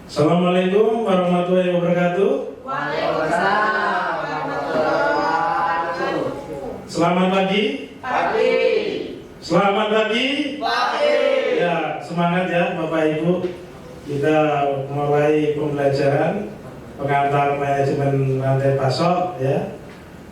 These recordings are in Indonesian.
Assalamualaikum warahmatullahi wabarakatuh. Waalaikumsalam warahmatullahi wabarakatuh. Selamat pagi. Pagi. Selamat pagi. Pagi. Ya, semangat ya Bapak Ibu. Kita mulai pembelajaran pengantar manajemen rantai pasok ya.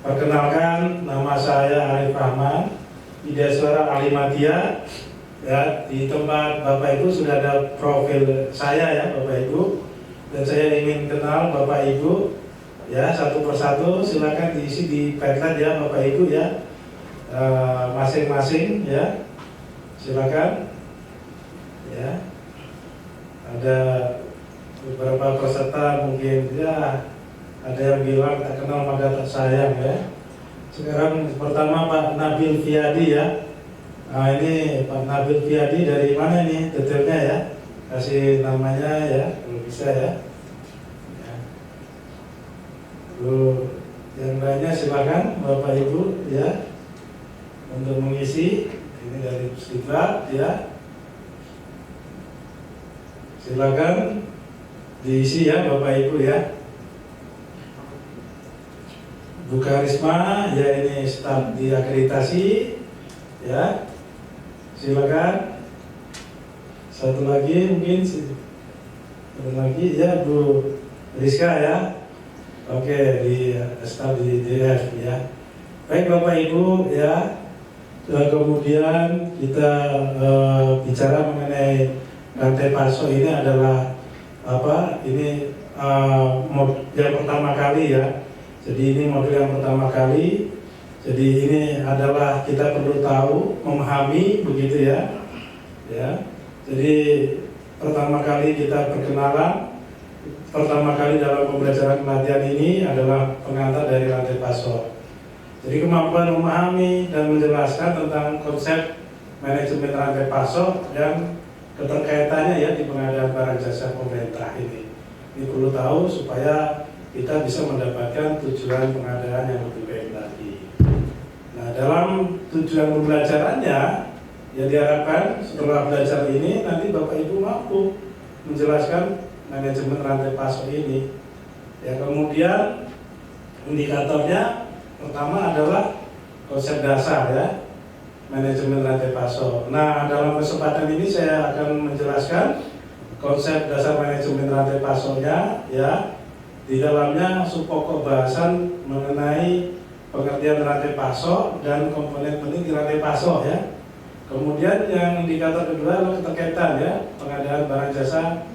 Perkenalkan, nama saya Arif Rahman, Idaswara Alimatia. Ya, di tempat Bapak Ibu sudah ada profil saya ya Bapak Ibu, dan saya ingin kenal Bapak Ibu ya satu persatu. Silakan diisi di Padlet ya Bapak Ibu ya, masing-masing ya, silakan ya. Ada beberapa peserta mungkin ya, ada yang bilang tak kenal maka tak sayang ya. Sekarang pertama Pak Nabil Fiadi ya. Nah, ini Pak Nabil Fiadi dari mana nih detailnya ya? Kasih namanya ya, kalau bisa ya. Lalu yang lainnya silakan Bapak Ibu ya untuk mengisi. Ini dari Pusdiklat ya. Silakan diisi ya Bapak Ibu ya. Bu Karisma ya, ini staf diakreditasi ya. Silakan. Satu lagi mungkin, satu lagi ya Bu Rizka ya. Oke, di staf di DF ya. Baik Bapak Ibu ya. Kemudian kita bicara mengenai rantai pasok. Ini adalah apa? Ini modul yang pertama kali ya. Jadi ini modul yang pertama kali. Jadi ini adalah kita perlu tahu, memahami begitu ya. Ya. Jadi pertama kali kita perkenalan, pertama kali dalam pembelajaran pelatihan ini adalah pengantar dari rantai pasok. Jadi kemampuan memahami dan menjelaskan tentang konsep manajemen rantai pasok dan keterkaitannya ya di pengadaan barang jasa pemerintah ini. Ini perlu tahu supaya kita bisa mendapatkan tujuan pengadaan yang lebih baik lagi. Nah, dalam tujuan pembelajarannya yang diharapkan setelah belajar ini nanti Bapak Ibu mampu menjelaskan manajemen rantai pasok ini. Ya, kemudian indikatornya pertama adalah konsep dasar ya manajemen rantai pasok. Nah, dalam kesempatan ini saya akan menjelaskan konsep dasar manajemen rantai pasoknya ya. Di dalamnya subpokok bahasan mengenai pengertian rantai pasok dan komponen penting di rantai pasok ya. Kemudian yang indikator kedua adalah keterkaitan ya, pengadaan barang jasa,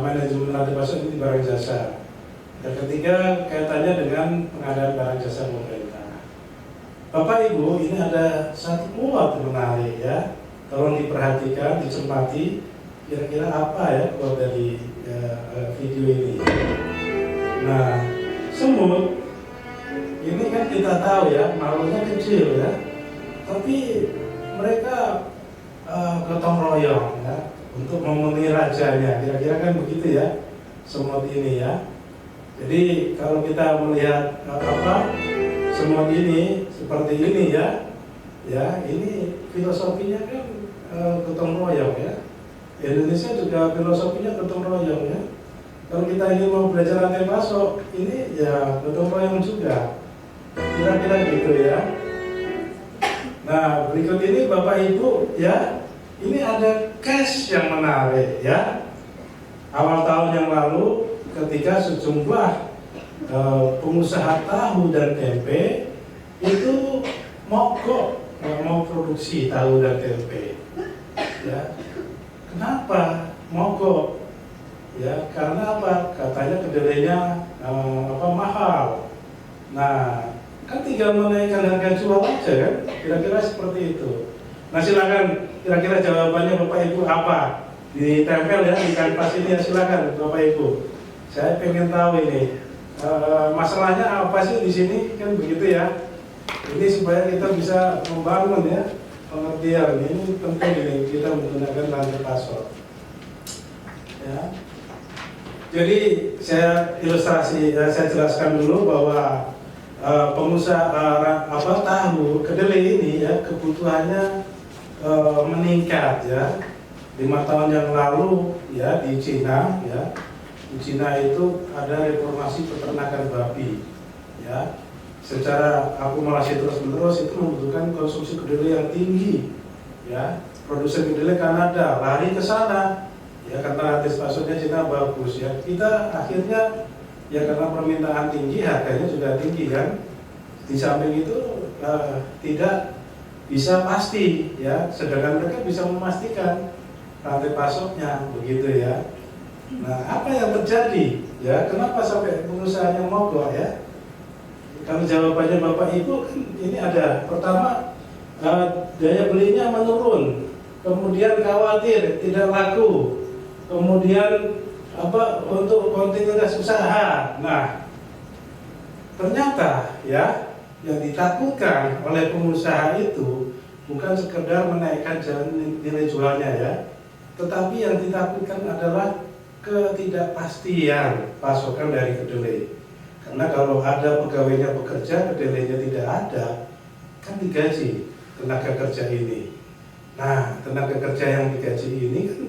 manajemen rantai pasok ini di barang jasa. Yang ketiga kaitannya dengan pengadaan barang jasa pemerintah. Bapak Ibu, ini ada satu quote menarik ya. Tolong diperhatikan, dicermati. Kira-kira apa ya quote dari video ini? Nah, semut ini kan kita tahu ya, makhluknya kecil ya, tapi mereka gotong royong ya untuk memenuhi rajanya. Kira-kira kan begitu ya, semut ini ya. Jadi kalau kita melihat semut ini seperti ini ya, ya ini filosofinya kan gotong royong ya. Indonesia juga filosofinya gotong royong ya. Kalau kita ingin mau belajar rantai pasok, ini ya gotong royong juga. Kira-kira gitu ya. Nah, berikut ini Bapak Ibu ya, ini ada case yang menarik ya. Awal tahun yang lalu ketika sejumlah pengusaha tahu dan tempe itu mogok, nggak mau produksi tahu dan tempe ya. Kenapa mogok? Ya, karena apa? Katanya kedelainya mahal. Nah, kan tinggal menaikkan harga jual aja kan? Kira-kira seperti itu. Nah, silakan kira-kira jawabannya Bapak Ibu apa? Ditempel ya di kanvas ini ya, silakan Bapak Ibu. Saya pengen tahu ini masalahnya apa sih di sini kan begitu ya. Ini supaya kita bisa membangun ya pengertian. Ini penting ini kita menggunakan rantai pasok. Ya. Jadi saya ilustrasi, saya jelaskan dulu bahwa pengusaha tahu kedelai ini ya kebutuhannya meningkat ya. 5 tahun yang lalu ya di Cina ya, di Cina itu ada reformasi peternakan babi ya. Secara akumulasi terus-menerus itu membutuhkan konsumsi kedelai yang tinggi ya. Produsen kedelai Kanada lari ke sana ya karena rantai pasoknya Cina bagus ya. Kita akhirnya ya karena permintaan tinggi harganya juga tinggi kan. Di samping itu tidak bisa pasti ya, sedangkan mereka bisa memastikan rantai pasoknya begitu ya. Nah, apa yang terjadi ya? Kenapa sampai pengusahanya mogok ya? Kalau jawabannya Bapak Ibu kan ini ada pertama daya belinya menurun, kemudian khawatir tidak laku, kemudian untuk kontinuitas usaha. Nah, ternyata ya yang ditakutkan oleh pengusaha itu bukan sekedar menaikkan nilai jualnya ya, tetapi yang ditakutkan adalah ketidakpastian pasokan dari kedelai. Karena kalau ada pegawainya bekerja, kedelainya tidak ada, kan digaji tenaga kerja ini. Nah, tenaga kerja yang digaji ini kan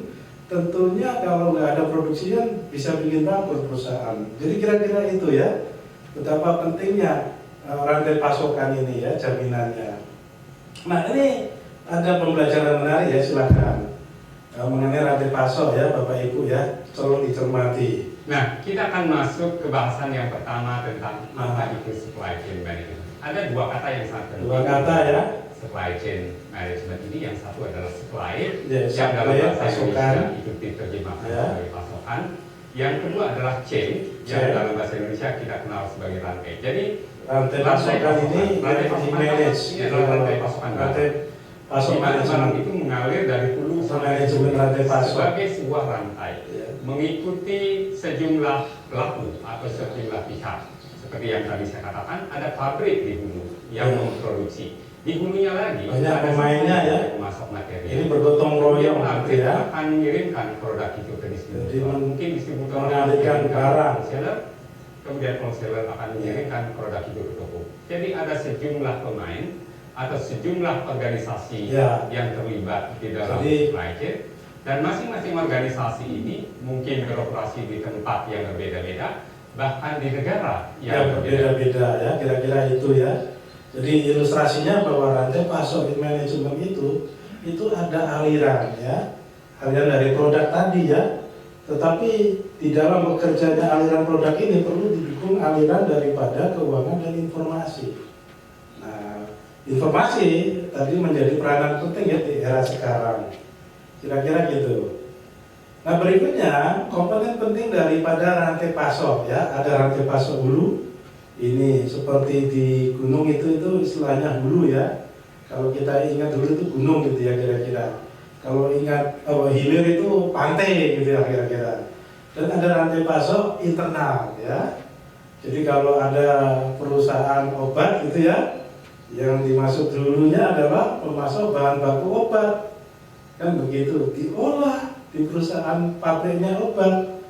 tentunya kalau nggak ada produksian bisa bikin bangkrut perusahaan. Jadi kira-kira itu ya, betapa pentingnya rantai pasokan ini ya, jaminannya. Nah, ini ada pembelajaran menarik ya, silakan. Mengenai rantai pasok ya Bapak Ibu ya, tolong dicermati. Nah, kita akan masuk ke bahasan yang pertama tentang apa itu supply chain management. Ada 2 kata yang sangat penting. 2 kata ya. Supply chain management ini, yang satu adalah supply, Ya, yang dalam bahasa pasokan. Indonesia itu diterjemahkan Ya. sebagai pasokan. Yang kedua adalah chain, yang dalam bahasa Indonesia kita kenal sebagai rantai. Jadi Rantai pasokan ini rantai di pasokan manage. ini adalah rantai pasokan. Rantai pasok di mana barang manajemen. itu mengalir dari hulu sampai Manajemen rantai pasok. sebagai sebuah rantai, Ya. mengikuti sejumlah pelaku atau sejumlah pihak. Seperti yang tadi saya katakan, ada pabrik di hulu yang Ya. memproduksi. Di hulunya lagi Banyak ada pemainnya ya. yang memasok material. Ini bergotong royong Yang gitu ya. akan mengirimkan produk itu ke Jadi distributor. Mungkin distributor mengalihkan barang. wholesaler, kemudian wholesaler akan mengirimkan produk itu ke toko. Jadi ada sejumlah pemain atau sejumlah organisasi Ya. yang terlibat di dalam Jadi- supply chain, dan masing-masing organisasi ini mungkin beroperasi di tempat yang berbeda-beda, bahkan di negara yang berbeda-beda ya, kira-kira itu ya. Jadi ilustrasinya bahwa rantai pasok manajemen itu ada aliran ya, aliran dari produk tadi ya. Tetapi di dalam bekerjanya aliran produk ini perlu didukung aliran daripada keuangan dan informasi. Nah, informasi tadi menjadi peranan penting ya di era sekarang. Kira-kira gitu. Nah, berikutnya komponen penting daripada rantai pasok ya, ada rantai pasok hulu. Ini seperti di gunung itu istilahnya hulu ya. Kalau kita ingat dulu itu gunung gitu ya kira-kira. Kalau ingat hilir itu pantai gitu ya kira-kira. Dan ada rantai pasok internal ya. Jadi kalau ada perusahaan obat gitu ya, yang dimaksud dulunya adalah pemasok bahan baku obat. Kan begitu, diolah di perusahaan pabriknya obat.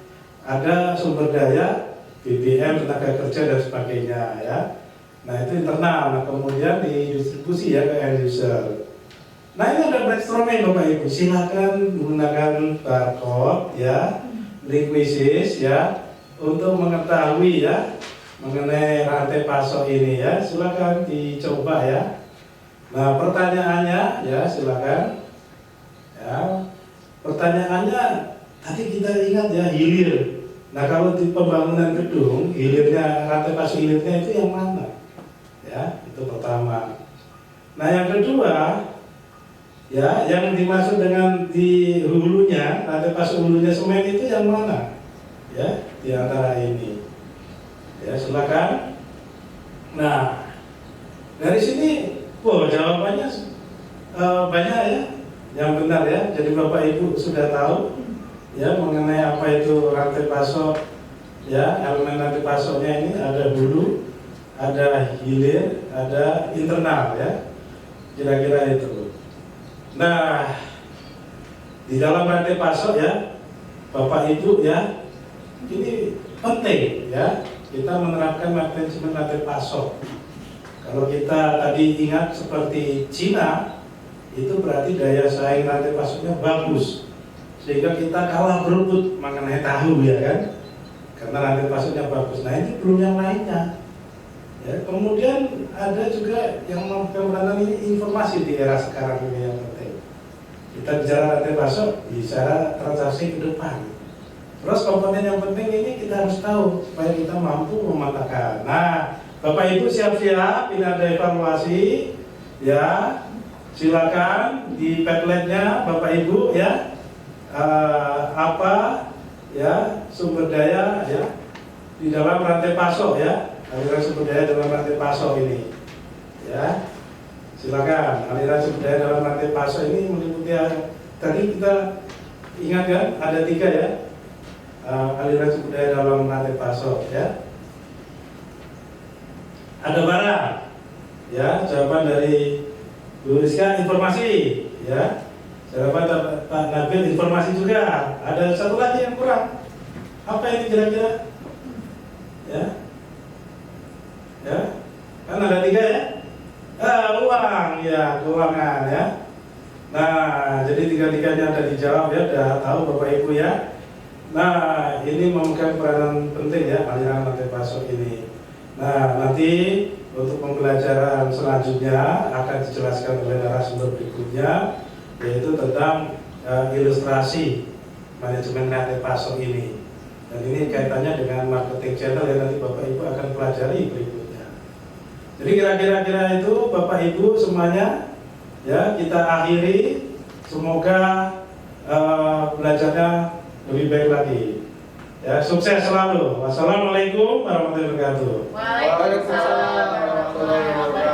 Ada sumber daya BBM, tenaga kerja dan sebagainya ya. Nah, itu internal. Nah, kemudian didistribusi ya ke end user. Nah, ini ada brainstorming Bapak Ibu. Silakan menggunakan barcode ya, link quizzes ya, untuk mengetahui ya mengenai rantai pasok ini ya. Silakan dicoba ya. Nah, pertanyaannya ya, silakan. Ya. Pertanyaannya tadi kita ingat ya, hilir. Nah, kalau di pembangunan gedung, hilirnya, rantai pasok hilirnya itu yang mana? Ya, itu pertama. Nah, yang kedua, ya, yang dimaksud dengan di hulunya, rantai pasok hulunya semen itu yang mana? Ya, di antara ini. Ya, silakan. Nah, dari sini, jawabannya banyak ya, yang benar ya. Jadi Bapak Ibu sudah tahu ya mengenai apa itu rantai pasok ya. Elemen rantai pasoknya ini ada hulu, ada hilir, ada internal ya, kira-kira itu. Nah, di dalam rantai pasok ya Bapak Ibu ya, ini penting ya kita menerapkan manajemen rantai pasok. Kalau kita tadi ingat seperti Cina, itu berarti daya saing rantai pasoknya bagus. sehingga kita kalah berebut mengenai tahu ya kan, karena rantai pasoknya bagus. Nah ini belum yang lainnya. Ya, kemudian ada juga yang memegang peranan ini informasi di era sekarang ini yang penting. Kita bicara rantai pasok, bicara transaksi ke depan. Terus komponen yang penting ini kita harus tahu supaya kita mampu mematakan. Nah, Bapak Ibu siap-siap, ini ada evaluasi, ya. Silakan di padletnya Bapak Ibu ya, apa ya sumber daya ya di dalam rantai pasok ya, aliran sumber daya dalam rantai pasok ini, ya. Silakan aliran sumber daya dalam rantai pasok ini meliputi tadi kita ingat kan ada 3 ya. Aliran sumber daya dalam rantai pasok ya. Ada barang ya, jawaban dari Bu Rizka informasi ya, jawaban Pak Nabil informasi juga. Ada satu lagi yang kurang, apa ini kira-kira ya, ya kan ada 3 ya, uang ya, keuangan ya. Nah jadi 3-tiganya ada dijawab ya, udah tahu Bapak Ibu ya. Nah ini memegang peranan penting ya aliran rantai pasok ini. Nah nanti untuk pembelajaran selanjutnya akan dijelaskan oleh narasumber berikutnya, yaitu tentang ilustrasi manajemen rantai pasok ini. Dan ini kaitannya dengan marketing channel yang nanti Bapak Ibu akan pelajari berikutnya. Jadi kira-kira itu Bapak Ibu semuanya ya, kita akhiri. Semoga belajarnya lebih baik lagi. Ya, sukses selalu. Wassalamualaikum warahmatullahi wabarakatuh. Waalaikumsalam warahmatullahi wabarakatuh.